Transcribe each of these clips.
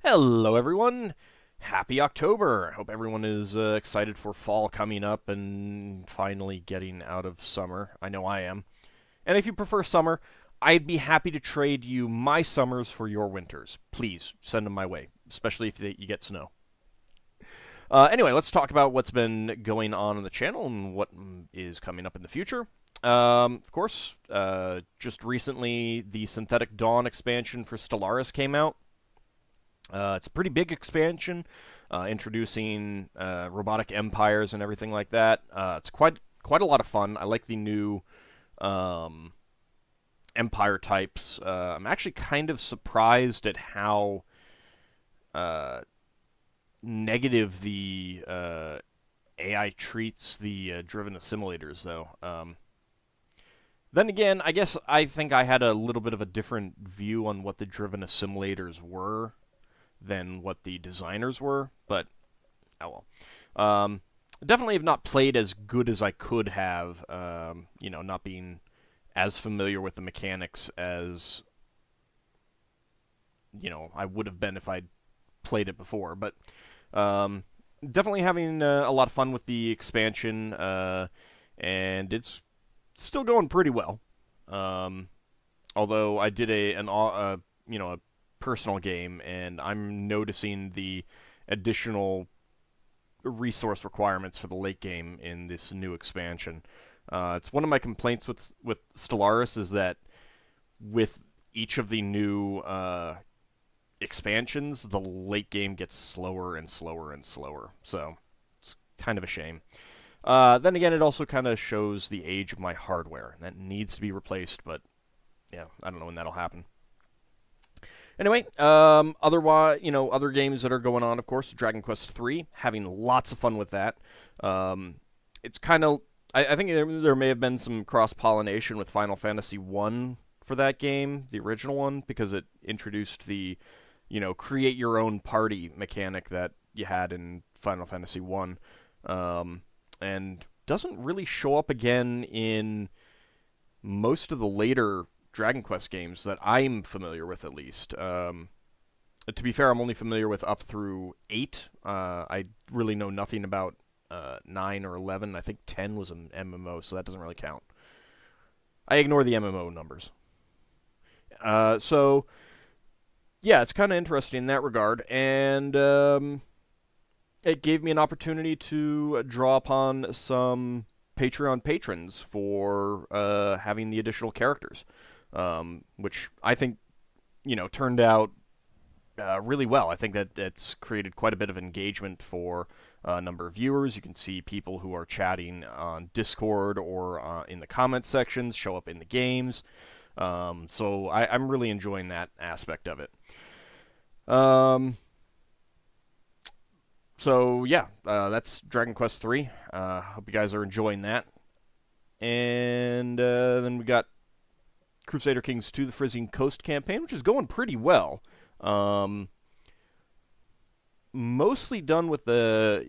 Hello, everyone. Happy October. I hope everyone is excited for fall coming up and finally getting out of summer. I know I am. And if you prefer summer, I'd be happy to trade you my summers for your winters. Please send them my way, especially if you get snow. Anyway, let's talk about what's been going on the channel and what is coming up in the future. Of course, just recently, the Synthetic Dawn expansion for Stellaris came out. It's a pretty big expansion, introducing robotic empires and everything like that. It's quite a lot of fun. I like the new empire types. I'm actually kind of surprised at how negative the AI treats the Driven Assimilators, though. Then again, I think I had a little bit of a different view on what the Driven Assimilators were than what the designers were, but oh well. Definitely have not played as good as I could have, not being as familiar with the mechanics as, I would have been if I'd played it before, but definitely having a lot of fun with the expansion, and it's still going pretty well. Although I did a personal game, and I'm noticing the additional resource requirements for the late game in this new expansion. It's one of my complaints with Stellaris is that with each of the new expansions, the late game gets slower and slower and slower. So it's kind of a shame. Then again, it also kind of shows the age of my hardware. That needs to be replaced, but yeah, I don't know when that'll happen. Anyway, otherwise, other games that are going on, of course, Dragon Quest III, having lots of fun with that. It's kind of, I think there may have been some cross-pollination with Final Fantasy I for that game, the original one, because it introduced the, create your own party mechanic that you had in Final Fantasy I, and doesn't really show up again in most of the later Dragon Quest games that I'm familiar with, at least. To be fair, I'm only familiar with up through 8. I really know nothing about 9 or 11. I think 10 was an MMO, so that doesn't really count. I ignore the MMO numbers. So, yeah, it's kind of interesting in that regard, and it gave me an opportunity to draw upon some Patreon patrons for having the additional characters. Which I think, turned out really well. I think that it's created quite a bit of engagement for a number of viewers. You can see people who are chatting on Discord or in the comments sections show up in the games. So I'm really enjoying that aspect of it. So yeah, that's Dragon Quest III. Hope you guys are enjoying that. And then we got Crusader Kings 2, the Freezing Coast campaign, which is going pretty well. Mostly done with a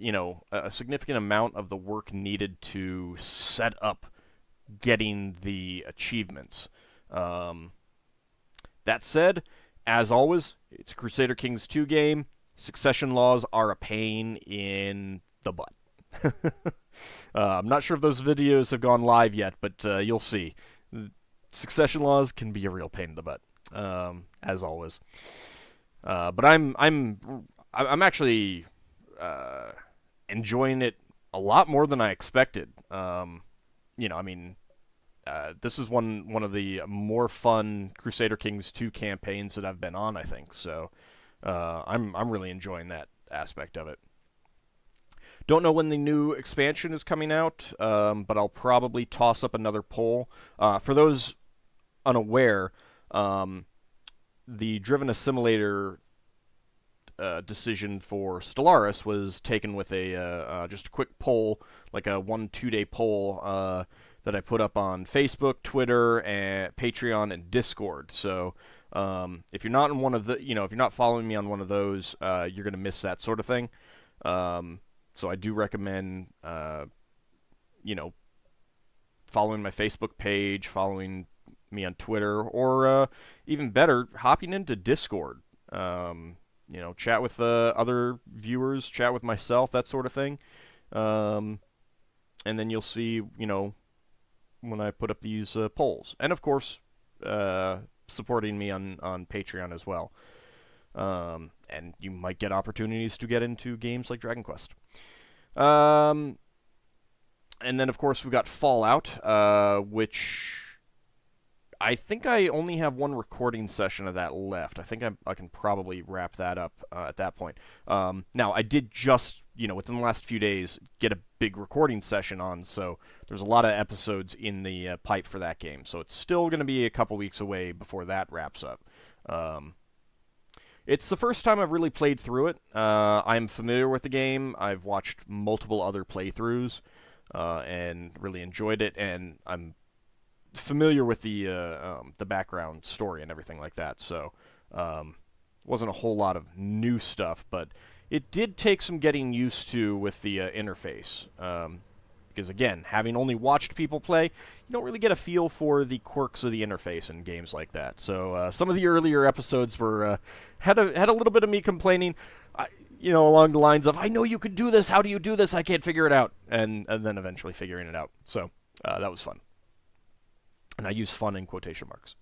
significant amount of the work needed to set up getting the achievements. That said, as always, it's a Crusader Kings 2 game. Succession laws are a pain in the butt. I'm not sure if those videos have gone live yet, but you'll see. Succession laws can be a real pain in the butt, as always. But I'm actually enjoying it a lot more than I expected. This is one of the more fun Crusader Kings 2 campaigns that I've been on, I think. So I'm really enjoying that aspect of it. Don't know when the new expansion is coming out, but I'll probably toss up another poll. For those unaware, the Driven Assimilator decision for Stellaris was taken with a just a quick poll, like a 1-2 day poll that I put up on Facebook, Twitter, and Patreon, and Discord. So if you're not in one of the, if you're not following me on one of those, you're gonna miss that sort of thing. So I do recommend, following my Facebook page, following me on Twitter, or even better, hopping into Discord. chat with other viewers, chat with myself, that sort of thing. And then you'll see, when I put up these polls. And of course, supporting me on Patreon as well. And you might get opportunities to get into games like Dragon Quest. And then, of course, we've got Fallout, which I think I only have one recording session of that left. I think I can probably wrap that up at that point. Now, I did just, within the last few days, get a big recording session on, so there's a lot of episodes in the pipe for that game. So it's still going to be a couple weeks away before that wraps up. It's the first time I've really played through it. I'm familiar with the game. I've watched multiple other playthroughs and really enjoyed it, and I'm familiar with the background story and everything like that. So wasn't a whole lot of new stuff, but it did take some getting used to with the interface. Because again, having only watched people play, you don't really get a feel for the quirks of the interface in games like that. So some of the earlier episodes were had a little bit of me complaining, along the lines of, "I know you could do this. How do you do this? I can't figure it out." And then eventually figuring it out. So that was fun. And I use "fun" in quotation marks.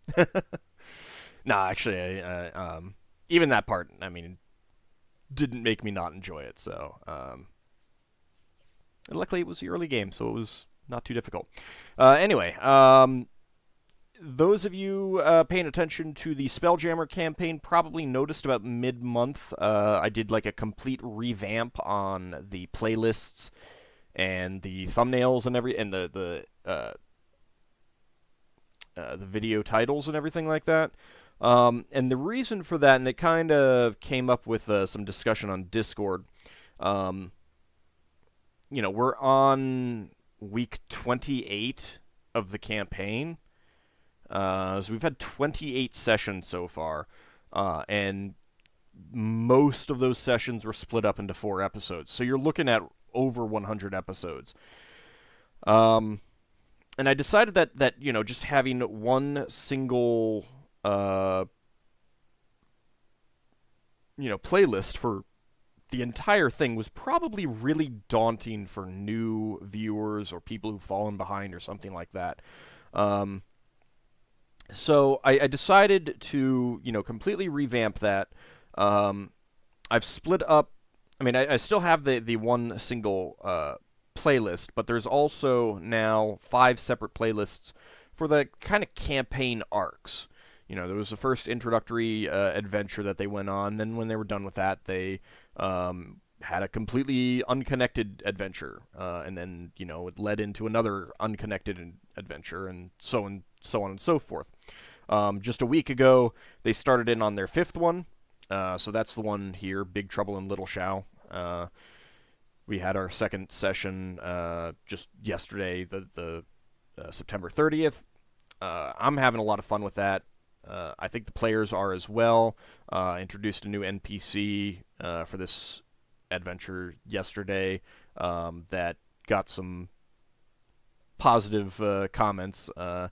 Nah, actually, even that part, didn't make me not enjoy it. So. And luckily, it was the early game, so it was not too difficult. Anyway, those of you paying attention to the Spelljammer campaign probably noticed about mid-month I did like a complete revamp on the playlists and the thumbnails and the video titles and everything like that. And the reason for that, and it kind of came up with some discussion on Discord. We're on week 28 of the campaign. So we've had 28 sessions so far. And most of those sessions were split up into 4 episodes. So you're looking at over 100 episodes. And I decided that just having one single, playlist for the entire thing was probably really daunting for new viewers or people who've fallen behind or something like that. So I decided to, completely revamp that. I've split up. I still have the one single playlist, but there's also now 5 separate playlists for the kind of campaign arcs. There was the first introductory adventure that they went on. Then when they were done with that, they had a completely unconnected adventure. And then, it led into another unconnected adventure, and so on and so forth. Just a week ago, they started in on their 5th one. So that's the one here, Big Trouble in Little Shao. We had our second session just yesterday, the September 30th. I'm having a lot of fun with that. I think the players are as well. Introduced a new NPC for this adventure yesterday that got some positive comments. Some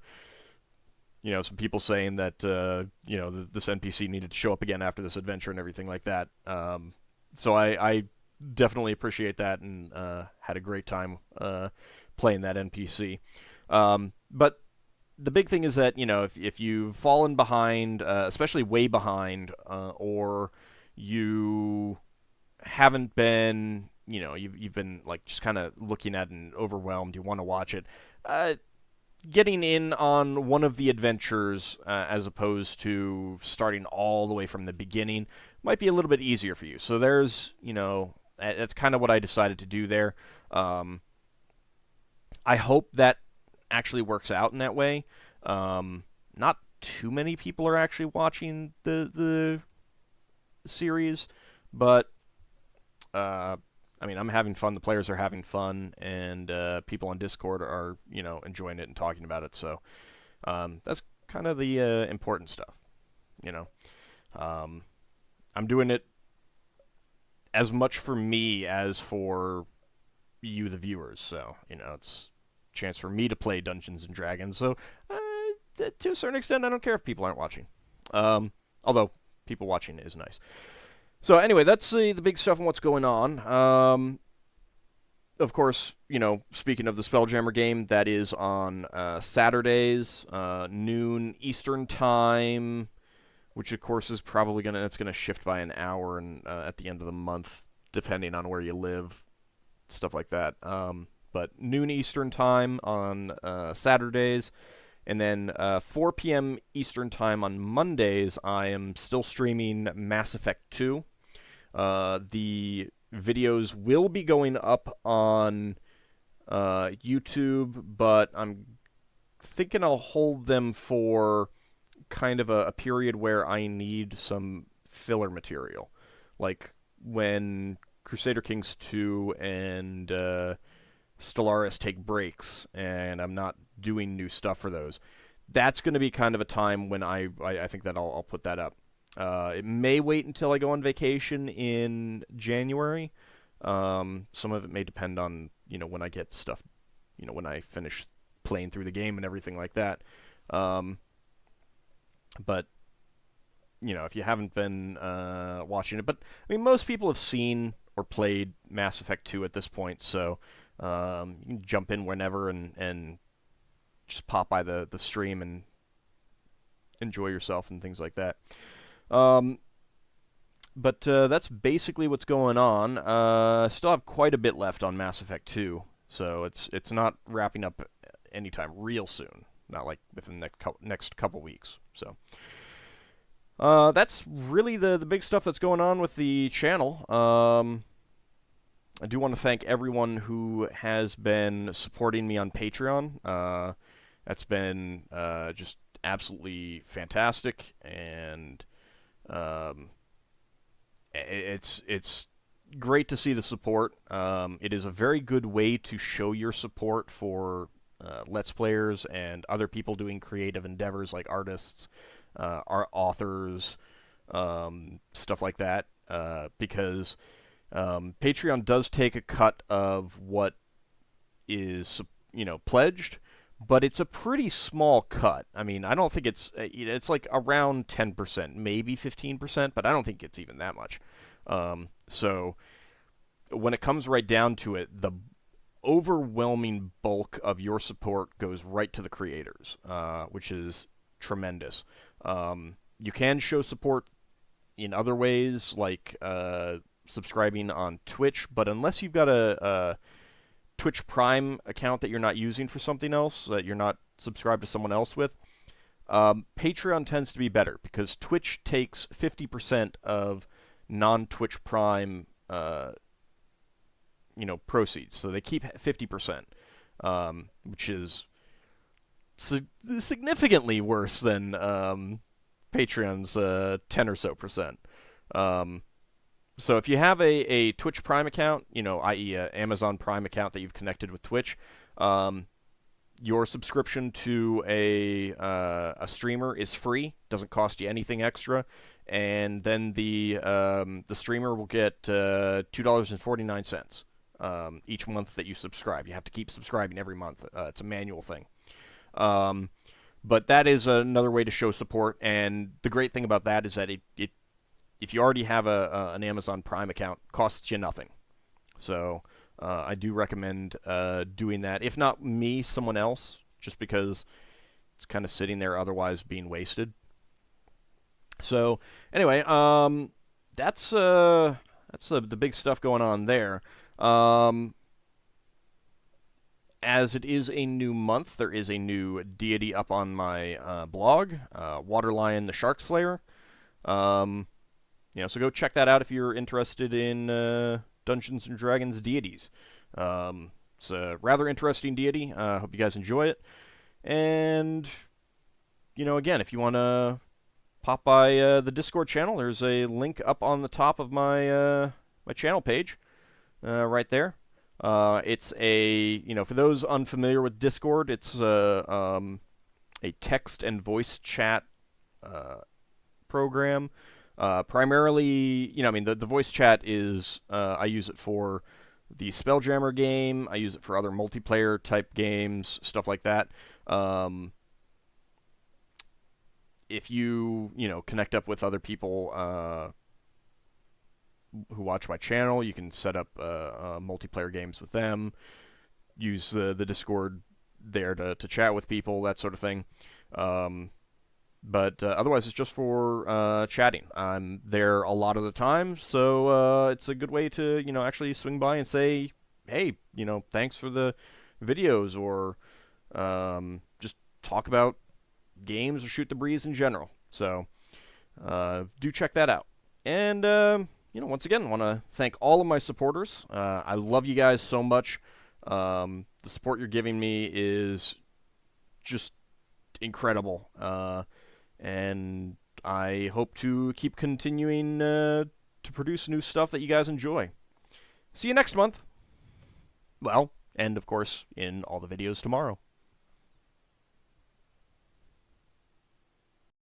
people saying that this NPC needed to show up again after this adventure and everything like that. So I definitely appreciate that and had a great time playing that NPC. But the big thing is that, if you've fallen behind, especially way behind, or you haven't been, you've been like just kind of looking at it and overwhelmed, you want to watch it, getting in on one of the adventures as opposed to starting all the way from the beginning might be a little bit easier for you. So there's, that's kind of what I decided to do there. I hope that actually works out in that way. Not too many people are actually watching the series, but I'm having fun. The players are having fun, and people on Discord are enjoying it and talking about it. So that's kind of the important stuff. I'm doing it as much for me as for you, the viewers. So it's chance for me to play Dungeons and Dragons, so to a certain extent I don't care if people aren't watching, although people watching is nice. So anyway, that's the big stuff and what's going on. Of course, speaking of the Spelljammer game, that is on Saturdays, noon Eastern time, which of course is probably gonna shift by an hour and at the end of the month, depending on where you live, stuff like that. But noon Eastern time on Saturdays, and then 4 p.m. Eastern time on Mondays, I am still streaming Mass Effect 2. The videos will be going up on YouTube, but I'm thinking I'll hold them for kind of a period where I need some filler material. Like when Crusader Kings 2 and Stellaris take breaks, and I'm not doing new stuff for those. That's going to be kind of a time when I think that I'll put that up. It may wait until I go on vacation in January. Some of it may depend on when I get stuff, when I finish playing through the game and everything like that. But if you haven't been watching it, but I mean most people have seen or played Mass Effect 2 at this point, so you can jump in whenever and just pop by the stream and enjoy yourself and things like that. But that's basically what's going on. I still have quite a bit left on Mass Effect 2, so it's not wrapping up anytime real soon. Not like within the next couple weeks. So that's really the big stuff that's going on with the channel. I do want to thank everyone who has been supporting me on Patreon. That's been just absolutely fantastic, and it's great to see the support. It is a very good way to show your support for Let's Players and other people doing creative endeavors like artists, art authors, stuff like that, because Patreon does take a cut of what is pledged, but it's a pretty small cut. I mean, I don't think it's like around 10%, maybe 15%, but I don't think it's even that much. So when it comes right down to it, the overwhelming bulk of your support goes right to the creators, which is tremendous. You can show support in other ways, like subscribing on Twitch, but unless you've got a Twitch Prime account that you're not using for something else, that you're not subscribed to someone else with, Patreon tends to be better because Twitch takes 50% of non-Twitch Prime proceeds, so they keep 50%, which is significantly worse than Patreon's 10 or so percent. So if you have a Twitch Prime account, i.e. a Amazon Prime account that you've connected with Twitch, your subscription to a streamer is free, doesn't cost you anything extra, and then the streamer will get $2.49 each month that you subscribe. You have to keep subscribing every month. It's a manual thing. But that is another way to show support, and the great thing about that is that it if you already have an Amazon Prime account, costs you nothing. So I do recommend doing that. If not me, someone else, just because it's kind of sitting there otherwise being wasted. So anyway, that's the big stuff going on there. As it is a new month, there is a new deity up on my blog, Water Lion the Sharkslayer. So go check that out if you're interested in Dungeons and Dragons deities. It's a rather interesting deity. Hope you guys enjoy it. And, again, if you want to pop by the Discord channel, there's a link up on the top of my my channel page, right there. It's for those unfamiliar with Discord, it's a text and voice chat program. Primarily, the voice chat is, I use it for the Spelljammer game, I use it for other multiplayer type games, stuff like that. If you, connect up with other people, who watch my channel. You can set up multiplayer games with them. Use the Discord there to chat with people, that sort of thing. But otherwise, it's just for chatting. I'm there a lot of the time, so it's a good way to, actually swing by and say, hey, thanks for the videos, or just talk about games or shoot the breeze in general. So do check that out. And, once again, want to thank all of my supporters. I love you guys so much. The support you're giving me is just incredible. And I hope to keep continuing to produce new stuff that you guys enjoy. See you next month. Well, and of course, in all the videos tomorrow.